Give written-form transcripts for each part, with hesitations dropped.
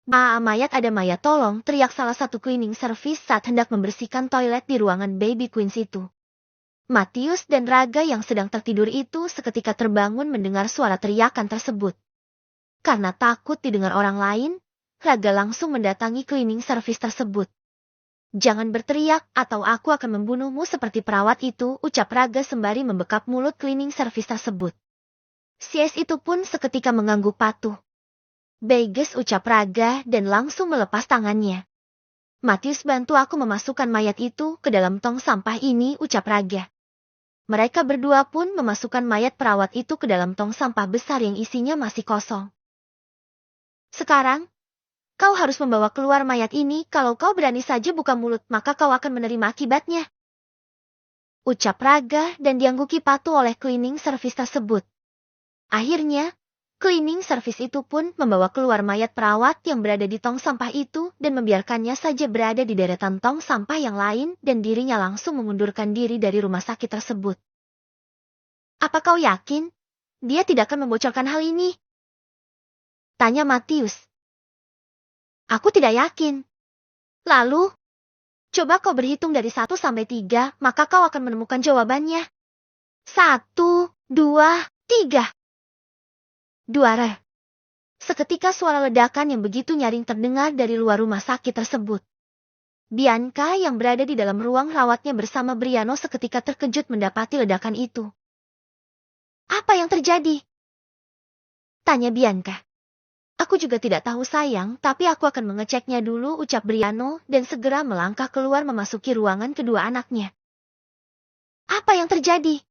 Mayat ada mayat, tolong, teriak salah satu cleaning service saat hendak membersihkan toilet di ruangan baby queens itu. Matius dan Raga yang sedang tertidur itu seketika terbangun mendengar suara teriakan tersebut. Karena takut didengar orang lain, Raga langsung mendatangi cleaning service tersebut. Jangan berteriak atau aku akan membunuhmu seperti perawat itu, ucap Raga sembari membekap mulut cleaning service tersebut. Sies itu pun seketika mengangguk patuh. Bagus, ucap Raga dan langsung melepas tangannya. Matius, bantu aku memasukkan mayat itu ke dalam tong sampah ini, ucap Raga. Mereka berdua pun memasukkan mayat perawat itu ke dalam tong sampah besar yang isinya masih kosong. Sekarang, kau harus membawa keluar mayat ini, kalau kau berani saja buka mulut maka kau akan menerima akibatnya. Ucap Raga dan diangguki patuh oleh cleaning service tersebut. Akhirnya, cleaning service itu pun membawa keluar mayat perawat yang berada di tong sampah itu dan membiarkannya saja berada di deretan tong sampah yang lain dan dirinya langsung mengundurkan diri dari rumah sakit tersebut. Apa kau yakin? Dia tidak akan membocorkan hal ini? Tanya Matius. Aku tidak yakin. Lalu, coba kau berhitung dari 1 sampai 3, maka kau akan menemukan jawabannya. 1, 2, 3. Duara. Seketika suara ledakan yang begitu nyaring terdengar dari luar rumah sakit tersebut. Bianca yang berada di dalam ruang rawatnya bersama Briano seketika terkejut mendapati ledakan itu. Apa yang terjadi? Tanya Bianca. Aku juga tidak tahu sayang, tapi aku akan mengeceknya dulu, ucap Briano dan segera melangkah keluar memasuki ruangan kedua anaknya. Apa yang terjadi?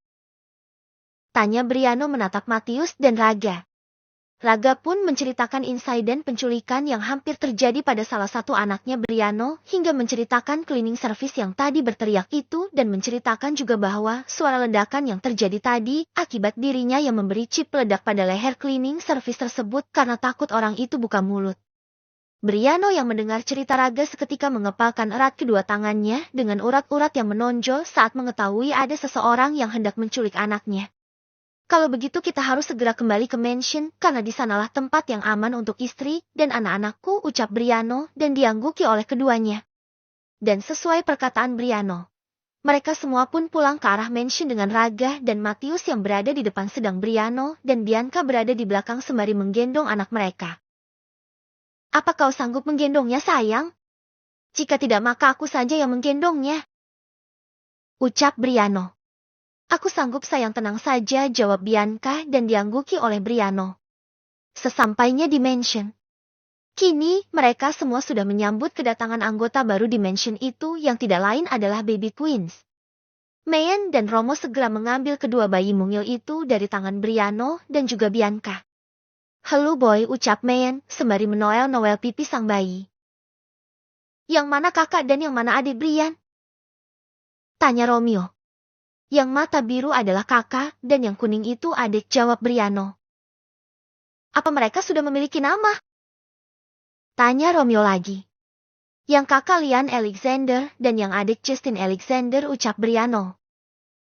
Tanya Briano menatap Matius dan Raga. Raga pun menceritakan insiden penculikan yang hampir terjadi pada salah satu anaknya Briano, hingga menceritakan cleaning service yang tadi berteriak itu dan menceritakan juga bahwa suara ledakan yang terjadi tadi akibat dirinya yang memberi chip peledak pada leher cleaning service tersebut karena takut orang itu buka mulut. Briano yang mendengar cerita Raga seketika mengepalkan erat kedua tangannya dengan urat-urat yang menonjol saat mengetahui ada seseorang yang hendak menculik anaknya. Kalau begitu kita harus segera kembali ke mansion, karena di sanalah tempat yang aman untuk istri dan anak-anakku, ucap Briano dan diangguki oleh keduanya. Dan sesuai perkataan Briano, mereka semua pun pulang ke arah mansion dengan Raga dan Matius yang berada di depan sedang Briano dan Bianca berada di belakang sembari menggendong anak mereka. Apa kau sanggup menggendongnya, sayang? Jika tidak maka aku saja yang menggendongnya, ucap Briano. Aku sanggup sayang, tenang saja, jawab Bianca dan diangguki oleh Briano. Sesampainya di mansion. Kini mereka semua sudah menyambut kedatangan anggota baru di mansion itu yang tidak lain adalah baby queens. Mayan dan Romo segera mengambil kedua bayi mungil itu dari tangan Briano dan juga Bianca. Halo boy, ucap Mayan sembari menoel-noel pipi sang bayi. Yang mana kakak dan yang mana adik Brian? Tanya Romeo. Yang mata biru adalah kakak, dan yang kuning itu adik, jawab Briano. Apa mereka sudah memiliki nama? Tanya Romeo lagi. Yang kakak Lian Alexander, dan yang adik Justin Alexander, ucap Briano.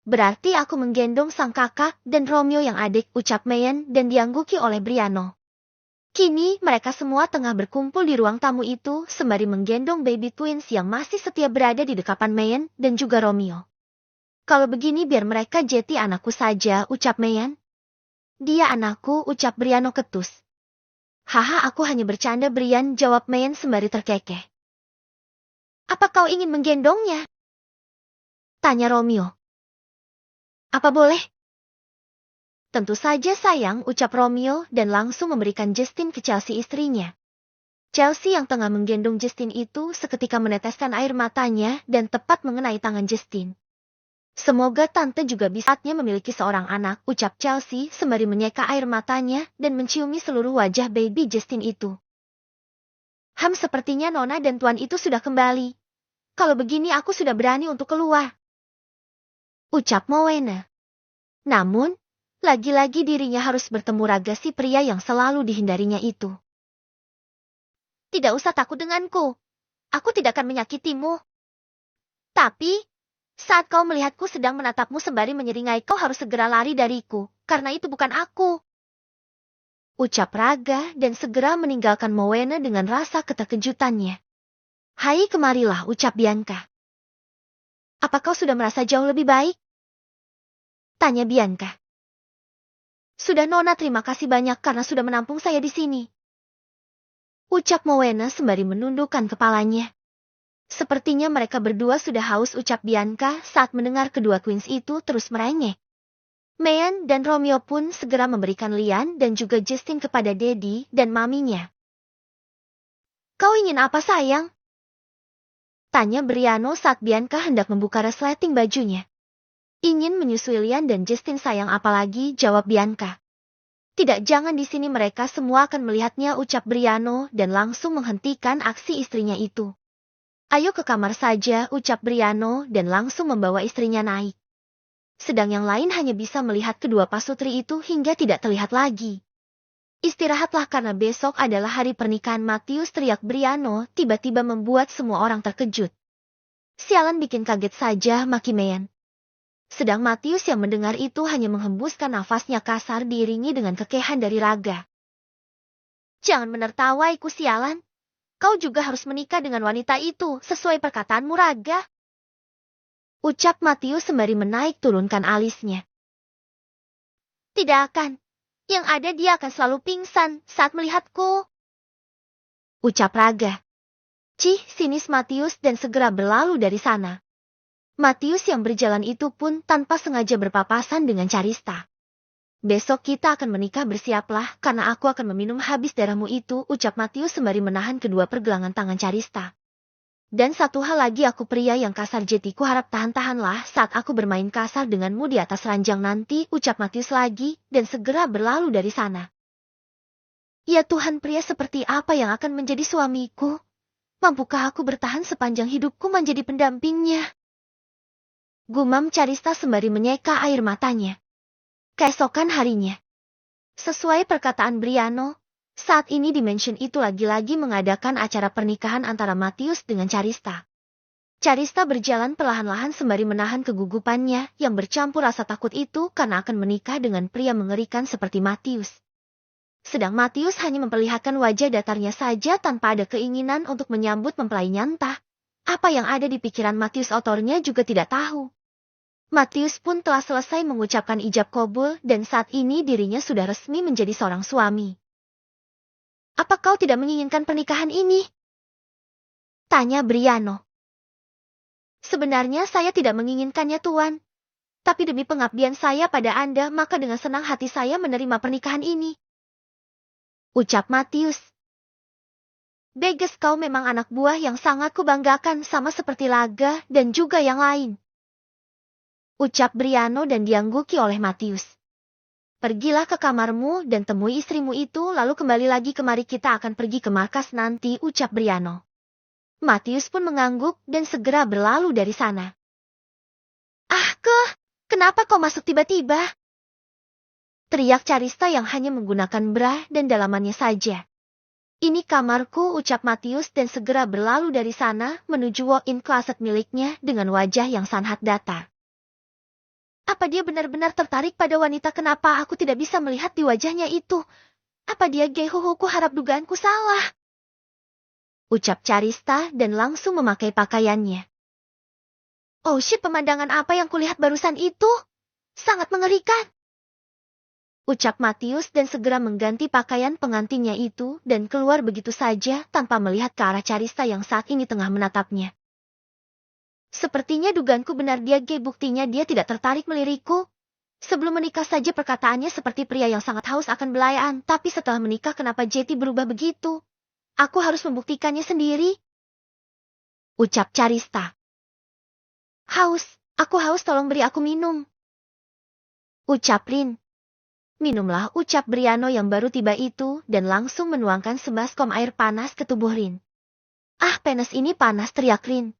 Berarti aku menggendong sang kakak, dan Romeo yang adik, ucap Mayan, dan diangguki oleh Briano. Kini mereka semua tengah berkumpul di ruang tamu itu, sembari menggendong baby twins yang masih setia berada di dekapan Mayan, dan juga Romeo. Kalau begini biar mereka jadi anakku saja, ucap Mayan. Dia anakku, ucap Briano ketus. Haha, aku hanya bercanda, Brian, jawab Mayan sembari terkekeh. Apa kau ingin menggendongnya? Tanya Romeo. Apa boleh? Tentu saja sayang, ucap Romeo dan langsung memberikan Justin ke Chelsea, istrinya. Chelsea yang tengah menggendong Justin itu seketika meneteskan air matanya dan tepat mengenai tangan Justin. Semoga tante juga bisanya memiliki seorang anak, ucap Chelsea sembari menyeka air matanya dan menciumi seluruh wajah baby Justin itu. Sepertinya Nona dan Tuan itu sudah kembali. Kalau begini aku sudah berani untuk keluar, ucap Mowena. Namun, lagi-lagi dirinya harus bertemu Raga, si pria yang selalu dihindarinya itu. Tidak usah takut denganku. Aku tidak akan menyakitimu. Tapi, saat kau melihatku sedang menatapmu sembari menyeringai, kau harus segera lari dariku, karena itu bukan aku. Ucap Raga dan segera meninggalkan Moena dengan rasa keterkejutannya. Hai kemarilah, ucap Bianca. Apa kau sudah merasa jauh lebih baik? Tanya Bianca. Sudah Nona, terima kasih banyak karena sudah menampung saya di sini. Ucap Moena sembari menundukkan kepalanya. Sepertinya mereka berdua sudah haus, ucap Bianca saat mendengar kedua queens itu terus merengek. Mean dan Romeo pun segera memberikan Lian dan juga Justin kepada Daddy dan maminya. Kau ingin apa sayang? Tanya Briano saat Bianca hendak membuka resleting bajunya. Ingin menyusui Lian dan Justin sayang, apalagi, jawab Bianca. Tidak, jangan, di sini mereka semua akan melihatnya, ucap Briano dan langsung menghentikan aksi istrinya itu. Ayo ke kamar saja, ucap Briano dan langsung membawa istrinya naik. Sedang yang lain hanya bisa melihat kedua pasutri itu hingga tidak terlihat lagi. Istirahatlah karena besok adalah hari pernikahan Matius, teriak Briano tiba-tiba membuat semua orang terkejut. Sialan, bikin kaget saja, maki Mean. Sedang Matius yang mendengar itu hanya menghembuskan nafasnya kasar diiringi dengan kekehan dari Raga. Jangan menertawaiku, sialan. Kau juga harus menikah dengan wanita itu sesuai perkataanmu, Raga. Ucap Matius sembari menaik turunkan alisnya. Tidak akan. Yang ada dia akan selalu pingsan saat melihatku. Ucap Raga. Cih, sinis Matius dan segera berlalu dari sana. Matius yang berjalan itu pun tanpa sengaja berpapasan dengan Carista. Besok kita akan menikah, bersiaplah karena aku akan meminum habis darahmu itu, ucap Matius sembari menahan kedua pergelangan tangan Carista. Dan satu hal lagi, aku pria yang kasar, jetiku harap tahan-tahanlah saat aku bermain kasar denganmu di atas ranjang nanti, ucap Matius lagi dan segera berlalu dari sana. Ya Tuhan, pria seperti apa yang akan menjadi suamiku? Mampukah aku bertahan sepanjang hidupku menjadi pendampingnya? Gumam Carista sembari menyeka air matanya. Keesokan harinya. Sesuai perkataan Briano, saat ini Dimension itu lagi-lagi mengadakan acara pernikahan antara Matius dengan Carista. Carista berjalan perlahan-lahan sembari menahan kegugupannya yang bercampur rasa takut itu karena akan menikah dengan pria mengerikan seperti Matius. Sedang Matius hanya memperlihatkan wajah datarnya saja tanpa ada keinginan untuk menyambut mempelainya. Entah apa yang ada di pikiran Matius, otornya juga tidak tahu. Matius pun telah selesai mengucapkan ijab kabul dan saat ini dirinya sudah resmi menjadi seorang suami. Apa kau tidak menginginkan pernikahan ini? Tanya Briano. Sebenarnya saya tidak menginginkannya, Tuan. Tapi demi pengabdian saya pada Anda, maka dengan senang hati saya menerima pernikahan ini. Ucap Matius. Beges, kau memang anak buah yang sangat kubanggakan, sama seperti Raga dan juga yang lain. Ucap Briano dan diangguki oleh Matius. Pergilah ke kamarmu dan temui istrimu itu lalu kembali lagi kemari, kita akan pergi ke markas nanti, ucap Briano. Matius pun mengangguk dan segera berlalu dari sana. Kenapa kau masuk tiba-tiba? Teriak Carista yang hanya menggunakan bra dan dalamannya saja. Ini kamarku, ucap Matius dan segera berlalu dari sana menuju walk-in closet miliknya dengan wajah yang sangat datar. Apa dia benar-benar tertarik pada wanita? Kenapa aku tidak bisa melihat di wajahnya itu? Apa dia gay? Ku harap dugaanku salah. Ucap Carista dan langsung memakai pakaiannya. Oh shit, pemandangan apa yang kulihat barusan itu? Sangat mengerikan. Ucap Matius dan segera mengganti pakaian pengantinnya itu dan keluar begitu saja tanpa melihat ke arah Carista yang saat ini tengah menatapnya. Sepertinya dugaanku benar, dia gay, buktinya dia tidak tertarik melirikku. Sebelum menikah saja perkataannya seperti pria yang sangat haus akan belayaan, tapi setelah menikah kenapa Jetty berubah begitu? Aku harus membuktikannya sendiri. Ucap Carista. Aku haus, tolong beri aku minum. Ucap Rin. Minumlah, ucap Briano yang baru tiba itu dan langsung menuangkan sebaskom air panas ke tubuh Rin. Panas ini panas, teriak Rin.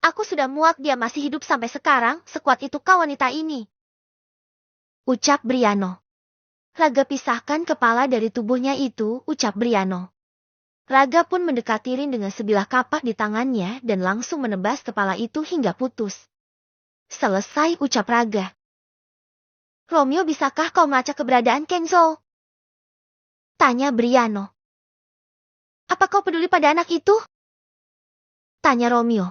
Aku sudah muak dia masih hidup sampai sekarang, sekuat itu kau wanita ini. Ucap Briano. Raga, pisahkan kepala dari tubuhnya itu, ucap Briano. Raga pun mendekati Rin dengan sebilah kapak di tangannya dan langsung menebas kepala itu hingga putus. Selesai, ucap Raga. Romeo, bisakah kau melacak keberadaan Kenzo? Tanya Briano. Apa kau peduli pada anak itu? Tanya Romeo.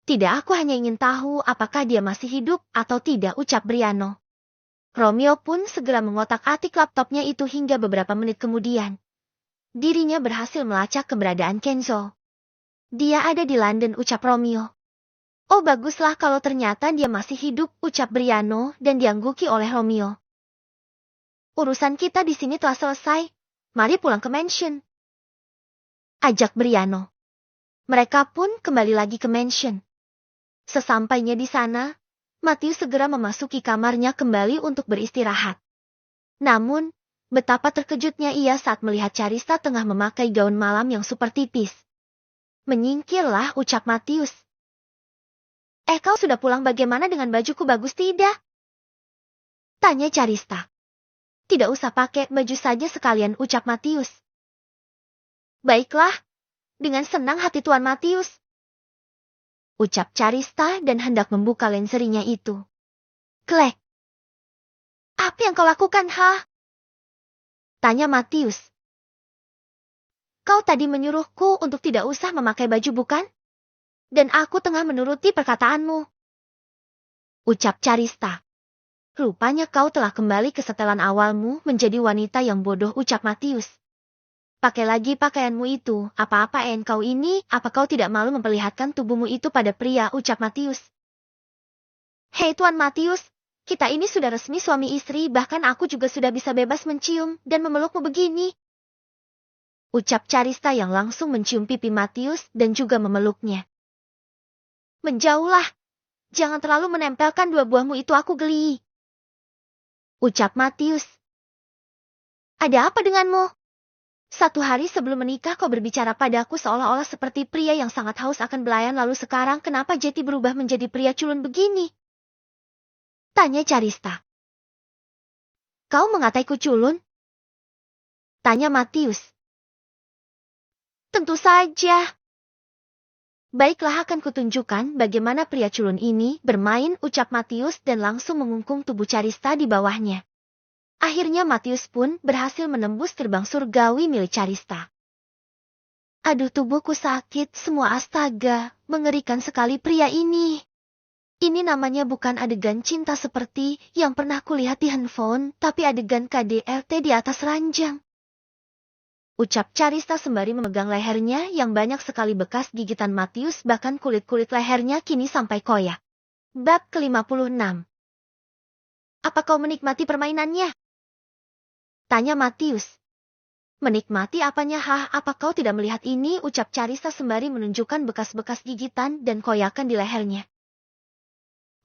Tidak, aku hanya ingin tahu apakah dia masih hidup atau tidak, ucap Briano. Romeo pun segera mengotak-atik laptopnya itu hingga beberapa menit kemudian. Dirinya berhasil melacak keberadaan Kenzo. Dia ada di London, ucap Romeo. Oh baguslah kalau ternyata dia masih hidup, ucap Briano dan diangguki oleh Romeo. Urusan kita di sini telah selesai. Mari pulang ke mansion, ajak Briano. Mereka pun kembali lagi ke mansion. Sesampainya di sana, Matius segera memasuki kamarnya kembali untuk beristirahat. Namun, betapa terkejutnya ia saat melihat Charista tengah memakai gaun malam yang super tipis. Menyingkirlah, ucap Matius. Kau sudah pulang, bagaimana dengan bajuku, bagus tidak? Tanya Charista. Tidak usah pakai baju saja sekalian, ucap Matius. Baiklah, dengan senang hati Tuan Matius, ucap Charista dan hendak membuka lenserinya itu. Klek. Apa yang kau lakukan, ha? Tanya Matius. Kau tadi menyuruhku untuk tidak usah memakai baju, bukan? Dan aku tengah menuruti perkataanmu, ucap Charista. Rupanya kau telah kembali ke setelan awalmu, menjadi wanita yang bodoh, ucap Matius. Pakai lagi pakaianmu itu, apa-apa kau ini, apa kau tidak malu memperlihatkan tubuhmu itu pada pria, ucap Matius. Hei Tuan Matius, kita ini sudah resmi suami istri, bahkan aku juga sudah bisa bebas mencium dan memelukmu begini, ucap Charista yang langsung mencium pipi Matius dan juga memeluknya. Menjauhlah, jangan terlalu menempelkan dua buahmu itu, aku geli, ucap Matius. Ada apa denganmu? Satu hari sebelum menikah kau berbicara padaku seolah-olah seperti pria yang sangat haus akan belayan, lalu sekarang kenapa Jetty berubah menjadi pria culun begini? Tanya Charista. Kau mengataiku culun? Tanya Matius. Tentu saja. Baiklah, akan kutunjukkan bagaimana pria culun ini bermain, ucap Matius dan langsung mengungkung tubuh Charista di bawahnya. Akhirnya Matius pun berhasil menembus gerbang surgawi milik Charista. Aduh, tubuhku sakit semua, astaga, mengerikan sekali pria ini. Ini namanya bukan adegan cinta seperti yang pernah kulihat di handphone, tapi adegan KDRT di atas ranjang, ucap Charista sembari memegang lehernya yang banyak sekali bekas gigitan Matius, bahkan kulit-kulit lehernya kini sampai koyak. Bab ke-56. Apa kau menikmati permainannya? Tanya Matius. Menikmati apanya, hah? Apa kau tidak melihat ini, ucap Charista sembari menunjukkan bekas-bekas gigitan dan koyakan di lehernya.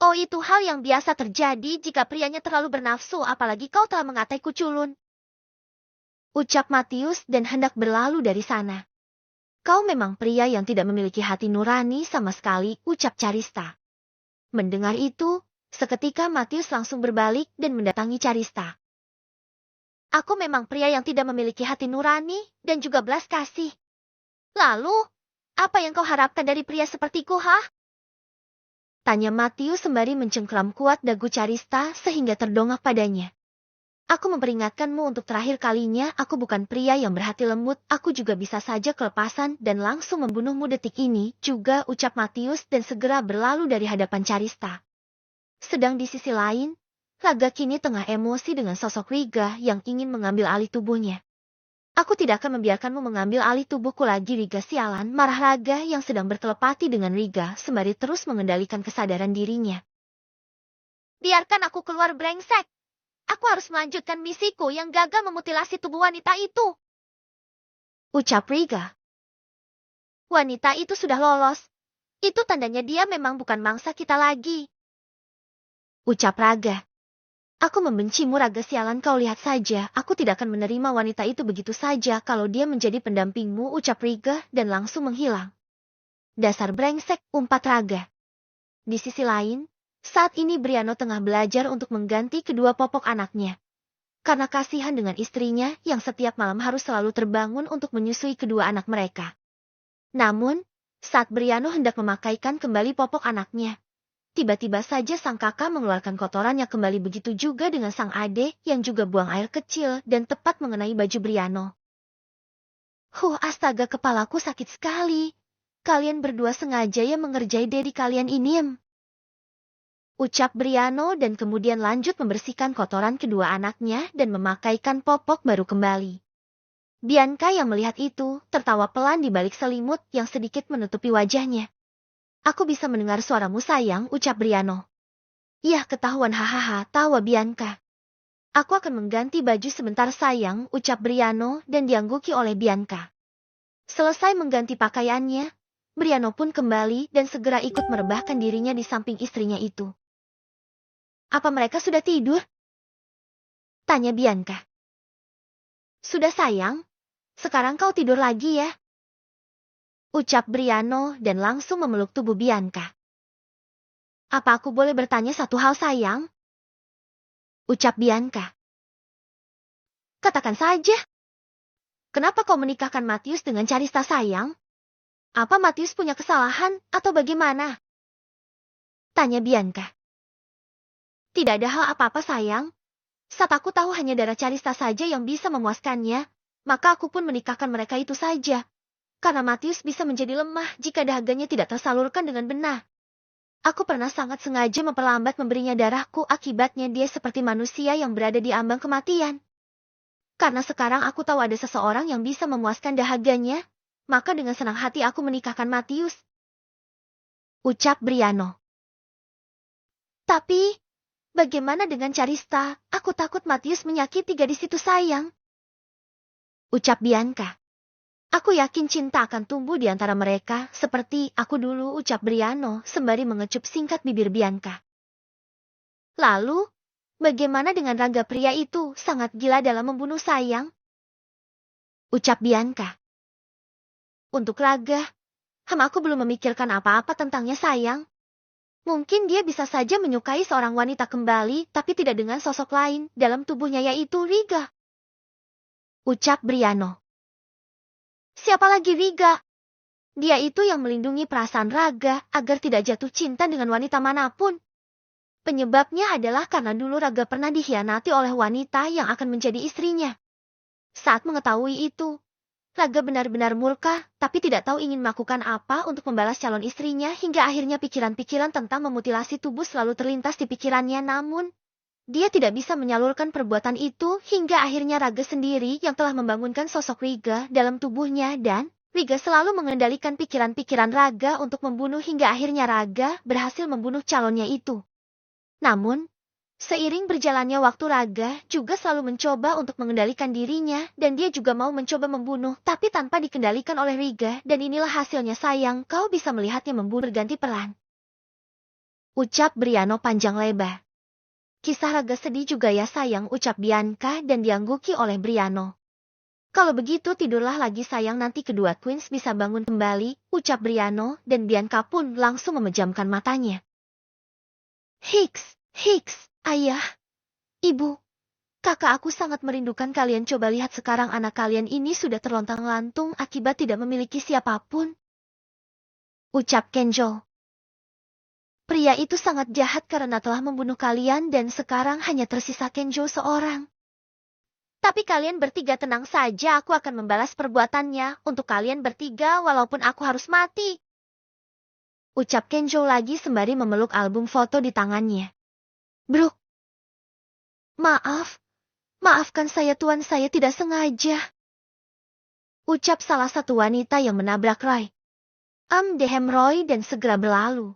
Oh, itu hal yang biasa terjadi jika prianya terlalu bernafsu, apalagi kau telah mengataiku culun, ucap Matius dan hendak berlalu dari sana. Kau memang pria yang tidak memiliki hati nurani sama sekali, ucap Charista. Mendengar itu, seketika Matius langsung berbalik dan mendatangi Charista. Aku memang pria yang tidak memiliki hati nurani dan juga belas kasih. Lalu, apa yang kau harapkan dari pria sepertiku, hah? Tanya Matius sembari mencengkram kuat dagu Charista sehingga terdongak padanya. Aku memperingatkanmu untuk terakhir kalinya, aku bukan pria yang berhati lembut, aku juga bisa saja kelepasan dan langsung membunuhmu detik ini juga, ucap Matius dan segera berlalu dari hadapan Charista. Sedang di sisi lain, Raga kini tengah emosi dengan sosok Riga yang ingin mengambil alih tubuhnya. Aku tidak akan membiarkanmu mengambil alih tubuhku lagi, Riga, sialan, marah Raga yang sedang bertelepati dengan Riga sembari terus mengendalikan kesadaran dirinya. Biarkan aku keluar, brengsek. Aku harus melanjutkan misiku yang gagal memutilasi tubuh wanita itu, ucap Riga. Wanita itu sudah lolos. Itu tandanya dia memang bukan mangsa kita lagi, ucap Raga. Aku membencimu, Raga, sialan, kau lihat saja, aku tidak akan menerima wanita itu begitu saja kalau dia menjadi pendampingmu, ucap Riga dan langsung menghilang. Dasar brengsek, umpat Raga. Di sisi lain, saat ini Briano tengah belajar untuk mengganti kedua popok anaknya. Karena kasihan dengan istrinya yang setiap malam harus selalu terbangun untuk menyusui kedua anak mereka. Namun, saat Briano hendak memakaikan kembali popok anaknya, Tiba-tiba saja sang kakak mengeluarkan kotorannya kembali, begitu juga dengan sang adik yang juga buang air kecil dan tepat mengenai baju Briano. Astaga, kepalaku sakit sekali. Kalian berdua sengaja ya mengerjai diri kalian ini, ucap Briano dan kemudian lanjut membersihkan kotoran kedua anaknya dan memakaikan popok baru kembali. Bianca yang melihat itu tertawa pelan di balik selimut yang sedikit menutupi wajahnya. Aku bisa mendengar suaramu sayang, ucap Briano. Yah, ketahuan, hahaha, tawa Bianca. Aku akan mengganti baju sebentar sayang, ucap Briano dan diangguki oleh Bianca. Selesai mengganti pakaiannya, Briano pun kembali dan segera ikut merebahkan dirinya di samping istrinya itu. Apa mereka sudah tidur? Tanya Bianca. Sudah sayang, sekarang kau tidur lagi ya, ucap Briano dan langsung memeluk tubuh Bianca. Apa aku boleh bertanya satu hal sayang? Ucap Bianca. Katakan saja. Kenapa kau menikahkan Matius dengan Carista sayang? Apa Matius punya kesalahan atau bagaimana? Tanya Bianca. Tidak ada hal apa-apa sayang. Saat aku tahu hanya darah Carista saja yang bisa memuaskannya, maka aku pun menikahkan mereka itu saja. Karena Matius bisa menjadi lemah jika dahaganya tidak tersalurkan dengan benar. Aku pernah sangat sengaja memperlambat memberinya darahku, akibatnya dia seperti manusia yang berada di ambang kematian. Karena sekarang aku tahu ada seseorang yang bisa memuaskan dahaganya, maka dengan senang hati aku menikahkan Matius, ucap Briano. Tapi, bagaimana dengan Carista? Aku takut Matius menyakiti gadis itu sayang, ucap Bianca. Aku yakin cinta akan tumbuh di antara mereka, seperti aku dulu, ucap Briano sembari mengecup singkat bibir Bianca. Lalu, bagaimana dengan raga pria itu, sangat gila dalam membunuh sayang? Ucap Bianca. Untuk raga, aku belum memikirkan apa-apa tentangnya sayang. Mungkin dia bisa saja menyukai seorang wanita kembali, tapi tidak dengan sosok lain dalam tubuhnya, yaitu Riga. Ucap Briano. Siapa lagi Riga? Dia itu yang melindungi perasaan Raga agar tidak jatuh cinta dengan wanita manapun. Penyebabnya adalah karena dulu Raga pernah dikhianati oleh wanita yang akan menjadi istrinya. Saat mengetahui itu, Raga benar-benar murka, tapi tidak tahu ingin melakukan apa untuk membalas calon istrinya, hingga akhirnya pikiran-pikiran tentang memutilasi tubuh selalu terlintas di pikirannya, namun dia tidak bisa menyalurkan perbuatan itu hingga akhirnya Raga sendiri yang telah membangunkan sosok Riga dalam tubuhnya, dan Riga selalu mengendalikan pikiran-pikiran Raga untuk membunuh hingga akhirnya Raga berhasil membunuh calonnya itu. Namun, seiring berjalannya waktu, Raga juga selalu mencoba untuk mengendalikan dirinya dan dia juga mau mencoba membunuh tapi tanpa dikendalikan oleh Riga, dan inilah hasilnya sayang, kau bisa melihatnya membunuh berganti peran. Ucap Briano panjang lebar. Kisah Raga sedih juga ya sayang, ucap Bianca dan diangguki oleh Briano. Kalau begitu tidurlah lagi sayang, nanti kedua Queens bisa bangun kembali, ucap Briano dan Bianca pun langsung memejamkan matanya. Hiks, ayah, ibu, kakak, aku sangat merindukan kalian. Coba lihat sekarang anak kalian ini sudah terlontang-lantung akibat tidak memiliki siapapun, ucap Kenjo. Pria itu sangat jahat karena telah membunuh kalian dan sekarang hanya tersisa Kenjo seorang. Tapi kalian bertiga tenang saja, aku akan membalas perbuatannya untuk kalian bertiga walaupun aku harus mati, ucap Kenjo lagi sembari memeluk album foto di tangannya. Brooke, maafkan saya tuan, saya tidak sengaja, ucap salah satu wanita yang menabrak Roy. Dehem Roy dan segera berlalu.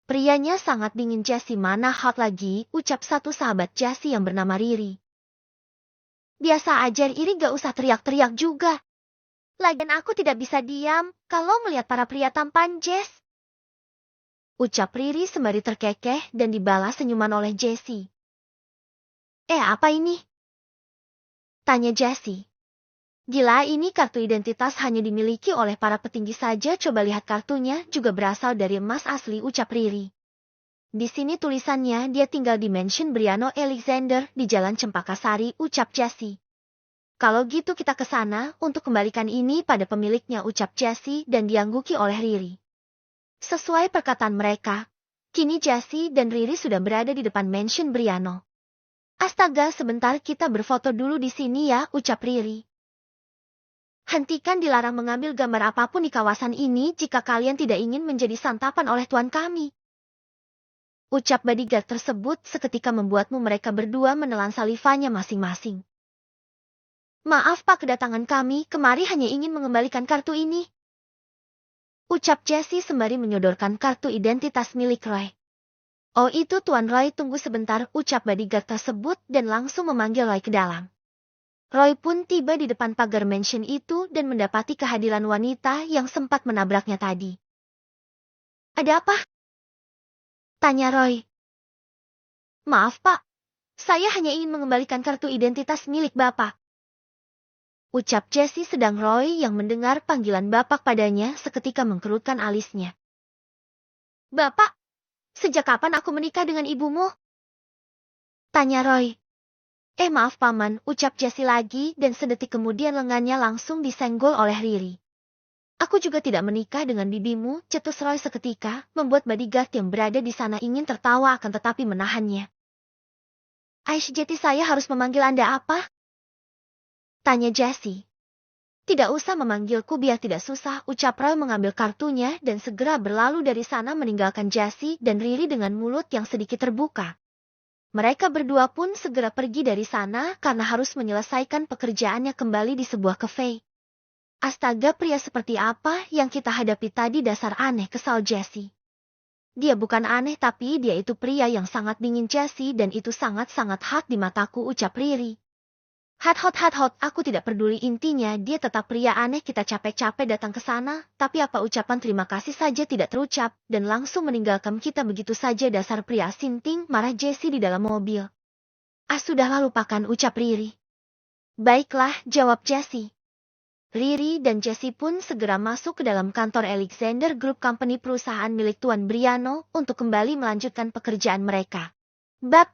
Prianya sangat dingin. Jessie, mana hot lagi, ucap satu sahabat Jessie yang bernama Riri. Biasa aja Riri, gak usah teriak-teriak juga. Lagian aku tidak bisa diam kalau melihat para pria tampan, Jess, ucap Riri sembari terkekeh dan dibalas senyuman oleh Jessie. Apa ini? Tanya Jessie. Gila, ini kartu identitas hanya dimiliki oleh para petinggi saja. Coba lihat, kartunya juga berasal dari emas asli, ucap Riri. Di sini tulisannya dia tinggal di mansion Briano Alexander di Jalan Cempaka Sari, ucap Jessie. Kalau gitu kita ke sana untuk kembalikan ini pada pemiliknya, ucap Jessie dan diangguki oleh Riri. Sesuai perkataan mereka, Kini Jessie dan Riri sudah berada di depan mansion Briano. Astaga, sebentar kita berfoto dulu di sini ya, ucap Riri. Hentikan, dilarang mengambil gambar apapun di kawasan ini jika kalian tidak ingin menjadi santapan oleh tuan kami. Ucap bodyguard tersebut seketika membuatmu mereka berdua menelan salivanya masing-masing. Maaf Pak, kedatangan kami kemari hanya ingin mengembalikan kartu ini. Ucap Jessie sembari menyodorkan kartu identitas milik Roy. Oh itu Tuan Roy, tunggu sebentar, ucap bodyguard tersebut dan langsung memanggil Roy ke dalam. Roy pun tiba di depan pagar mansion itu dan mendapati kehadiran wanita yang sempat menabraknya tadi. Ada apa? Tanya Roy. Maaf Pak, saya hanya ingin mengembalikan kartu identitas milik Bapak. Ucap Jessie sedang Roy yang mendengar panggilan Bapak padanya seketika mengkerutkan alisnya. Bapak, sejak kapan aku menikah dengan ibumu? Tanya Roy. Maaf Paman, ucap Jessie lagi dan sedetik kemudian lengannya langsung disenggol oleh Riri. Aku juga tidak menikah dengan bibimu, cetus Roy seketika, membuat bodyguard yang berada di sana ingin tertawa akan tetapi menahannya. Aish, jadi saya harus memanggil Anda apa? Tanya Jessie. Tidak usah memanggilku, biar tidak susah, ucap Roy mengambil kartunya dan segera berlalu dari sana meninggalkan Jessie dan Riri dengan mulut yang sedikit terbuka. Mereka berdua pun segera pergi dari sana karena harus menyelesaikan pekerjaannya kembali di sebuah cafe. Astaga, pria seperti apa yang kita hadapi tadi, dasar aneh, kesal Jessie. Dia bukan aneh tapi dia itu pria yang sangat dingin Jessie dan itu sangat-sangat hot di mataku, ucap Riri. Hot, aku tidak peduli, intinya dia tetap pria aneh, kita capek-capek datang ke sana, tapi apa ucapan terima kasih saja tidak terucap, dan langsung meninggalkan kita begitu saja, dasar pria sinting, marah Jessie di dalam mobil. Sudahlah, lupakan, ucap Riri. Baiklah, jawab Jessie. Riri dan Jessie pun segera masuk ke dalam kantor Alexander Group Company, perusahaan milik Tuan Briano, untuk kembali melanjutkan pekerjaan mereka. Bab